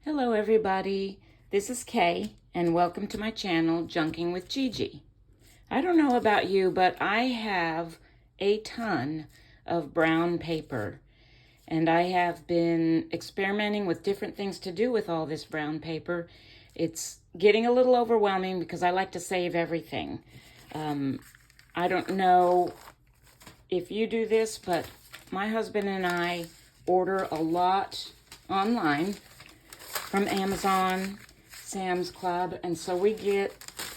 Hello everybody, this is Kay and welcome to my channel Junking with Gigi. I don't know about you, but I have a ton of brown paper and I have been experimenting with different things to do with all this brown paper. It's getting a little overwhelming because I like to save everything. I don't know if you do this, but my husband and I order a lot online from Amazon, Sam's Club, and so we get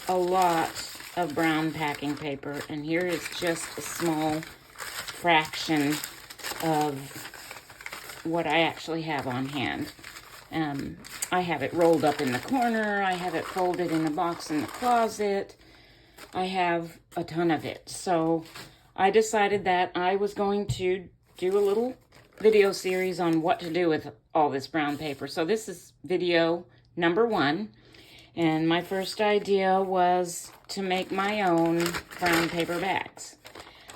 a lot of brown packing paper, and here is just a small fraction of what I actually have on hand. I have it rolled up in the corner, I have it folded in a box in the closet, I have a ton of it. So I decided that I was going to do a little video series on what to do with all this brown paper. So this is video number 1, and my first idea was to make my own brown paper bags.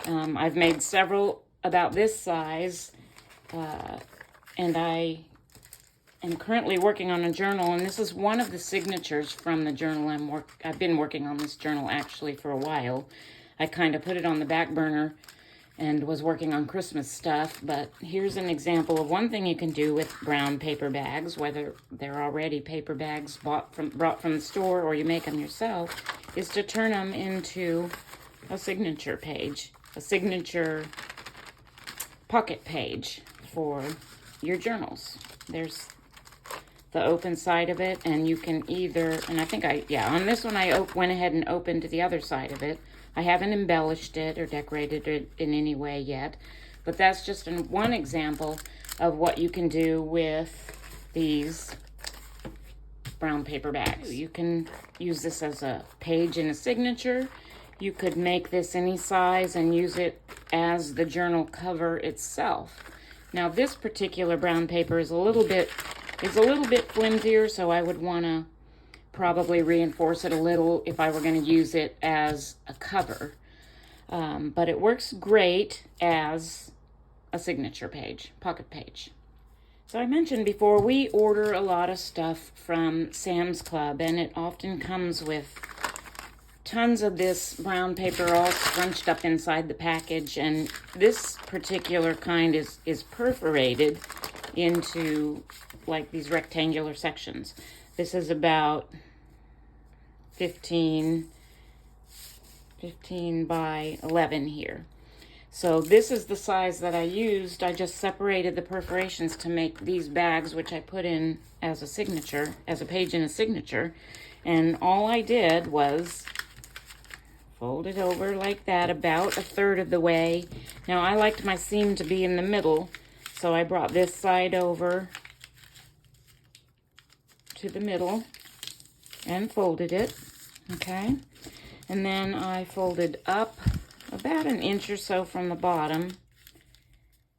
I've made several about this size, and I am currently working on a journal, and this is one of the signatures from the journal I've been working on this journal actually for a while. I kind of put it on the back burner and was working on Christmas stuff, but here's an example of one thing you can do with brown paper bags, whether they're already paper bags brought from the store or you make them yourself, is to turn them into a signature page, a signature pocket page for your journals. There's the open side of it, and you can either, and I think on this one I went ahead and opened the other side of it. I haven't embellished it or decorated it in any way yet, but that's just one example of what you can do with these brown paper bags. You can use this as a page in a signature. You could make this any size and use it as the journal cover itself. Now this particular brown paper is a little bit flimsier, so I would want to probably reinforce it a little if I were going to use it as a cover. But it works great as a signature page, pocket page. So I mentioned before, we order a lot of stuff from Sam's Club, and it often comes with tons of this brown paper all scrunched up inside the package, and this particular kind is perforated into like these rectangular sections. This is about 15 by 11 here. So this is the size that I used. I just separated the perforations to make these bags, which I put in as a signature, as a page in a signature. And all I did was fold it over like that, about a third of the way. Now I liked my seam to be in the middle, so I brought this side over to the middle and folded it, okay? And then I folded up about an inch or so from the bottom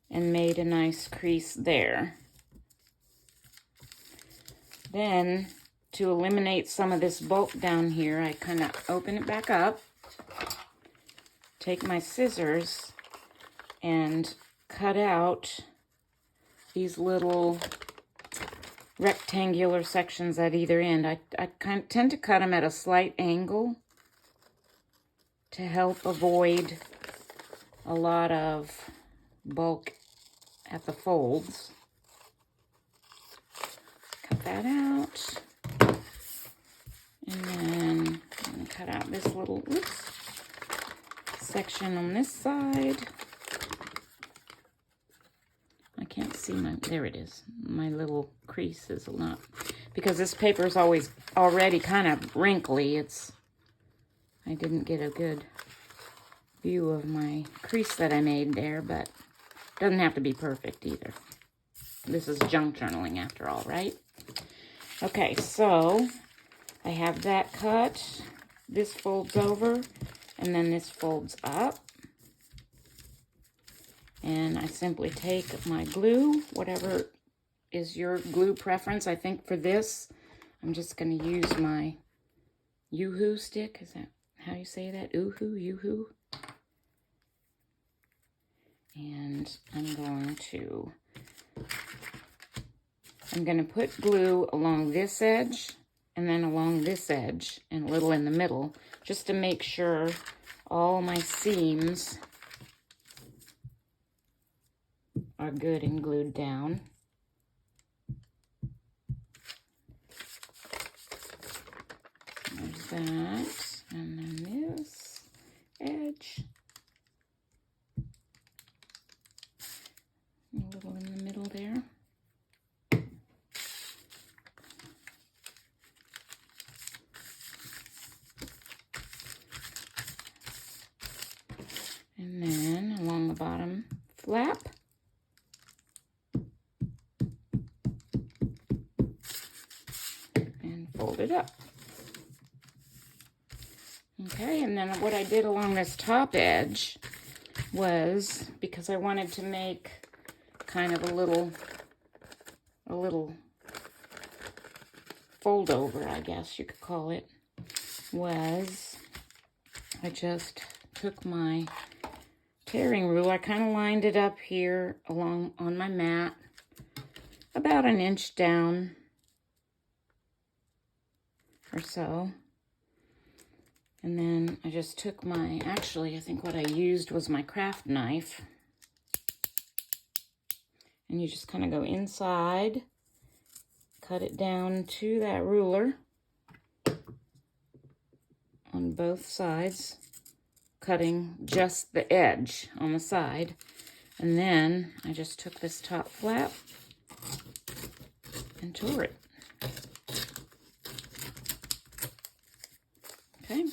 and made a nice crease there. Then, to eliminate some of this bulk down here, I kind of open it back up, take my scissors, and cut out these little rectangular sections at either end. I kind of tend to cut them at a slight angle to help avoid a lot of bulk at the folds. Cut that out. And then I'm going to cut out this little section on this side. I can't see there it is. My little crease is not, because this paper is already kind of wrinkly. I didn't get a good view of my crease that I made there, but it doesn't have to be perfect either. This is junk journaling after all, right? Okay, so I have that cut. This folds over, and then this folds up. And I simply take my glue, whatever is your glue preference. I think for this, I'm just going to use my Yoo-hoo stick. Is that how you say that? Yoo-hoo? And I'm going to I'm going to put glue along this edge and then along this edge and a little in the middle, just to make sure all my seams are good and glued down. There's that, and then this edge, a little in the middle there. And then along the bottom flap. And fold it up. Okay, and then what I did along this top edge was, because I wanted to make kind of a little fold over, I guess you could call it, was I just took my tearing ruler, I kind of lined it up here along on my mat, about an inch down or so. And then I just took my, actually I think what I used was my craft knife. And you just kind of go inside, cut it down to that ruler on both sides, cutting just the edge on the side. And then I just took this top flap and tore it. Okay.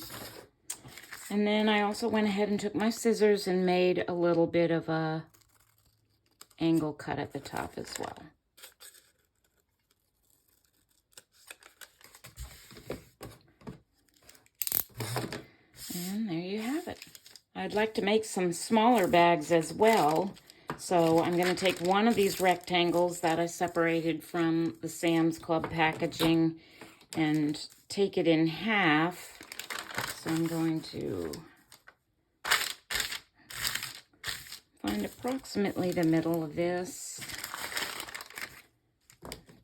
And then I also went ahead and took my scissors and made a little bit of a angle cut at the top as well. And there you have it. I'd like to make some smaller bags as well. So I'm going to take one of these rectangles that I separated from the Sam's Club packaging and take it in half. So I'm going to find approximately the middle of this.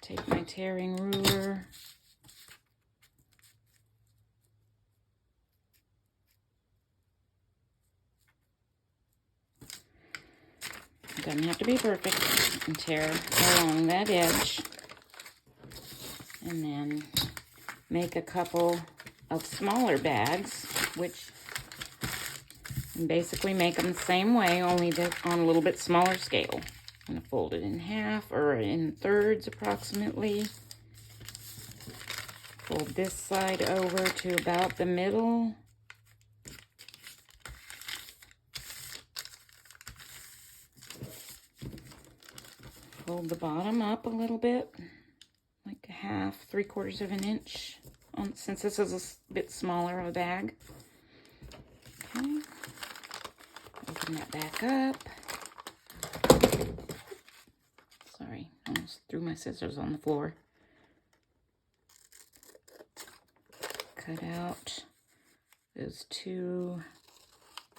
Take my tearing ruler. Doesn't have to be perfect. And tear along that edge. And then make a couple of smaller bags, which basically make them the same way, only on a little bit smaller scale. I'm going to fold it in half or in thirds approximately. Fold this side over to about the middle. Fold the bottom up a little bit, like a half, 3/4 of an inch, since this is a bit smaller of a bag. Okay. Open that back up. Sorry, almost threw my scissors on the floor. Cut out those two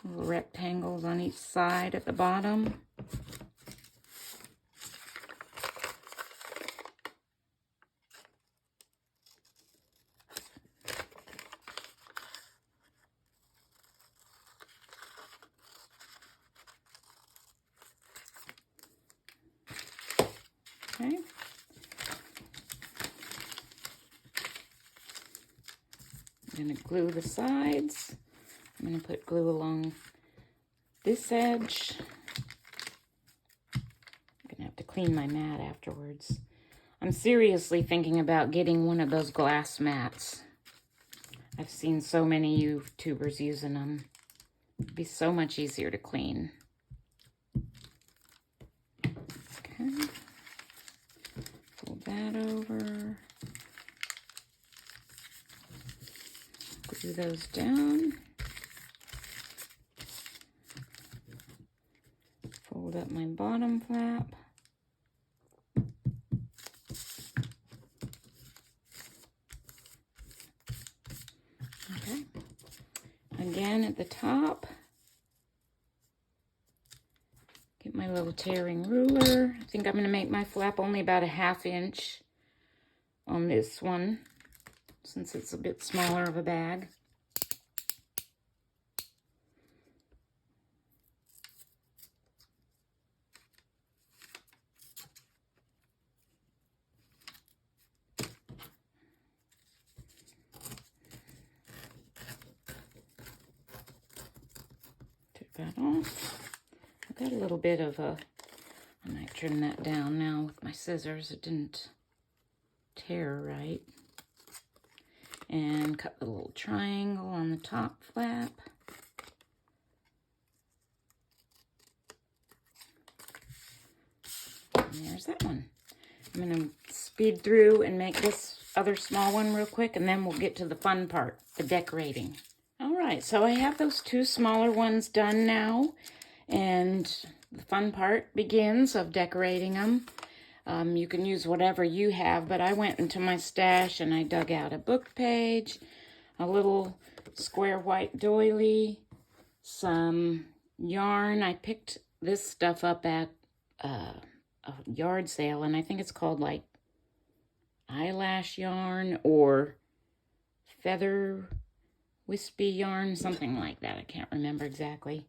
little rectangles on each side at the bottom. Okay. I'm going to glue the sides. I'm going to put glue along this edge. I'm going to have to clean my mat afterwards. I'm seriously thinking about getting one of those glass mats. I've seen so many YouTubers using them. It'd be so much easier to clean. Okay. Fold that over. Glue those down. Fold up my bottom flap. Okay. Again at the top. Get my My little tearing ruler. I think I'm going to make my flap only about a 1/2 inch on this one, since it's a bit smaller of a bag. Took that off. I've got a little bit of a, I might trim that down now with my scissors. It didn't tear right. And cut the little triangle on the top flap. And there's that one. I'm going to speed through and make this other small one real quick, and then we'll get to the fun part, the decorating. All right, so I have those 2 smaller ones done now, and the fun part begins of decorating them. You can use whatever you have, but I went into my stash and I dug out a book page, a little square white doily, some yarn. I picked this stuff up at a yard sale, and I think it's called like eyelash yarn or feather wispy yarn, something like that. I can't remember exactly.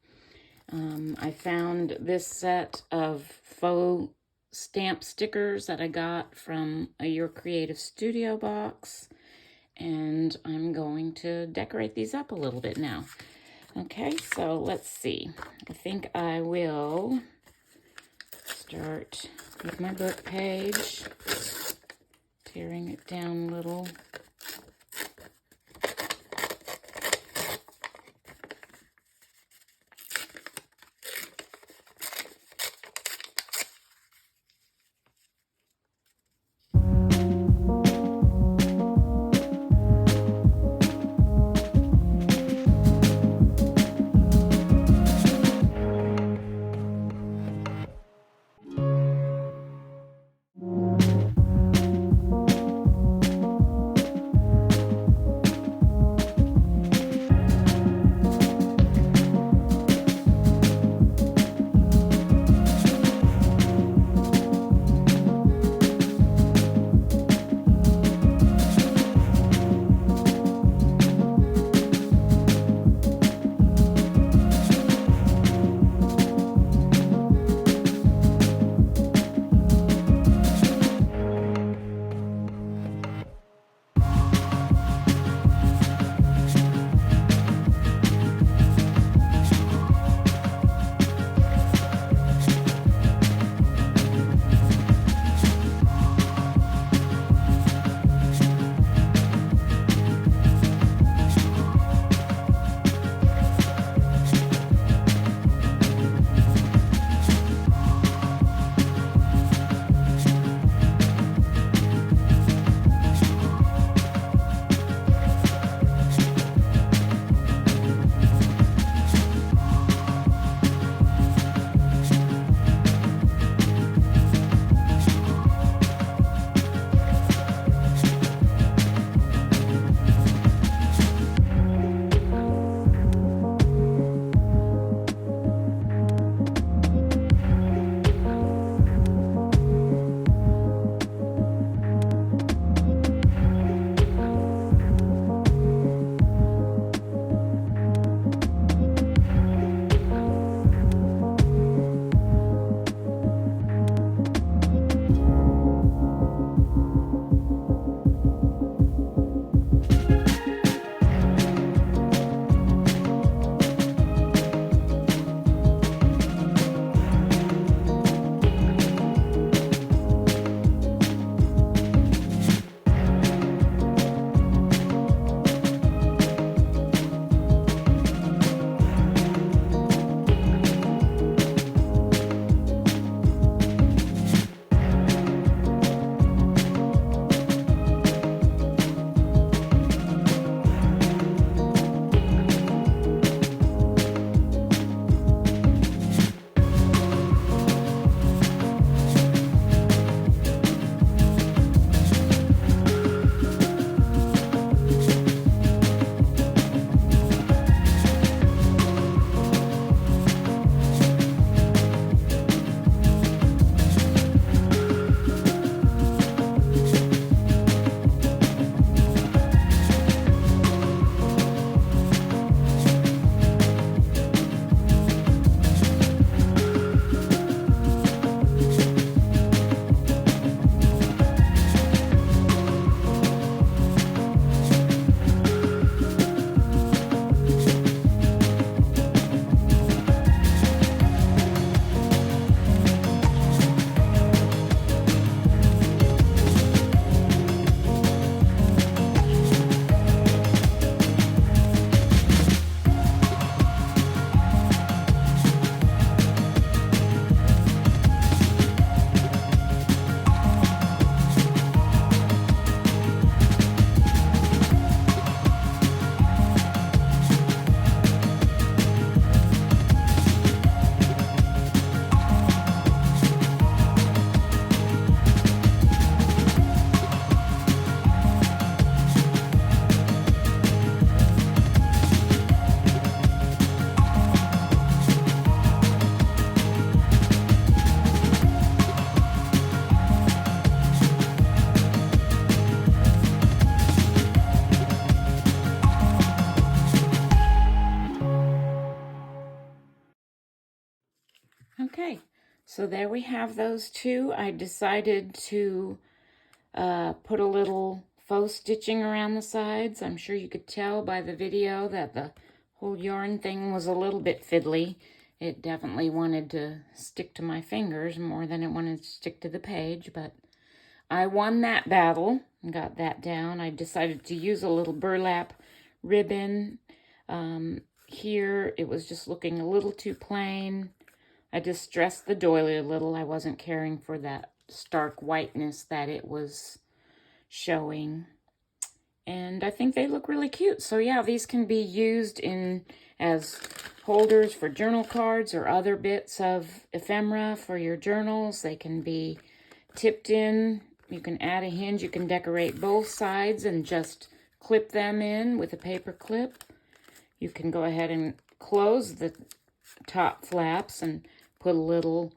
I found this set of faux stamp stickers that I got from a Your Creative Studio box, and I'm going to decorate these up a little bit now. Okay, so let's see. I think I will start with my book page, tearing it down a little. So there we have those two. I decided to put a little faux stitching around the sides. I'm sure you could tell by the video that the whole yarn thing was a little bit fiddly. It definitely wanted to stick to my fingers more than it wanted to stick to the page, but I won that battle and got that down. I decided to use a little burlap ribbon. Here it was just looking a little too plain. I distressed the doily a little. I wasn't caring for that stark whiteness that it was showing. And I think they look really cute. So yeah, these can be used as holders for journal cards or other bits of ephemera for your journals. They can be tipped in. You can add a hinge. You can decorate both sides and just clip them in with a paper clip. You can go ahead and close the top flaps and put a little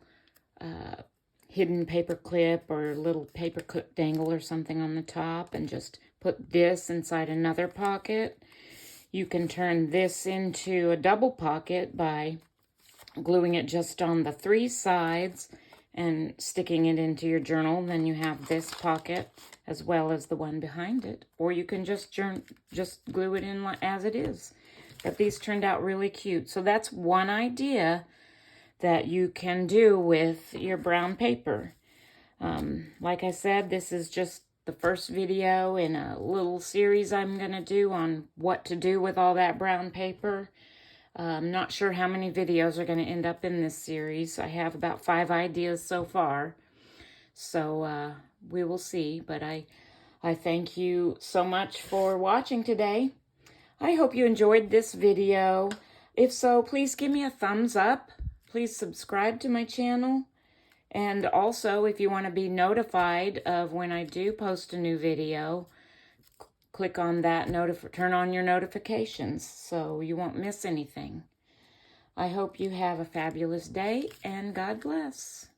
hidden paper clip or a little paper clip dangle or something on the top and just put this inside another pocket. You can turn this into a double pocket by gluing it just on the 3 sides and sticking it into your journal. Then you have this pocket as well as the one behind it. Or you can just glue it in as it is. But these turned out really cute. So that's one idea that you can do with your brown paper. Like I said, this is just the first video in a little series I'm going to do on what to do with all that brown paper. I'm not sure how many videos are going to end up in this series. I have about 5 ideas so far. So we will see. But I thank you so much for watching today. I hope you enjoyed this video. If so, please give me a thumbs up. Please subscribe to my channel. And also, if you want to be notified of when I do post a new video, click on that, turn on your notifications so you won't miss anything. I hope you have a fabulous day, and God bless.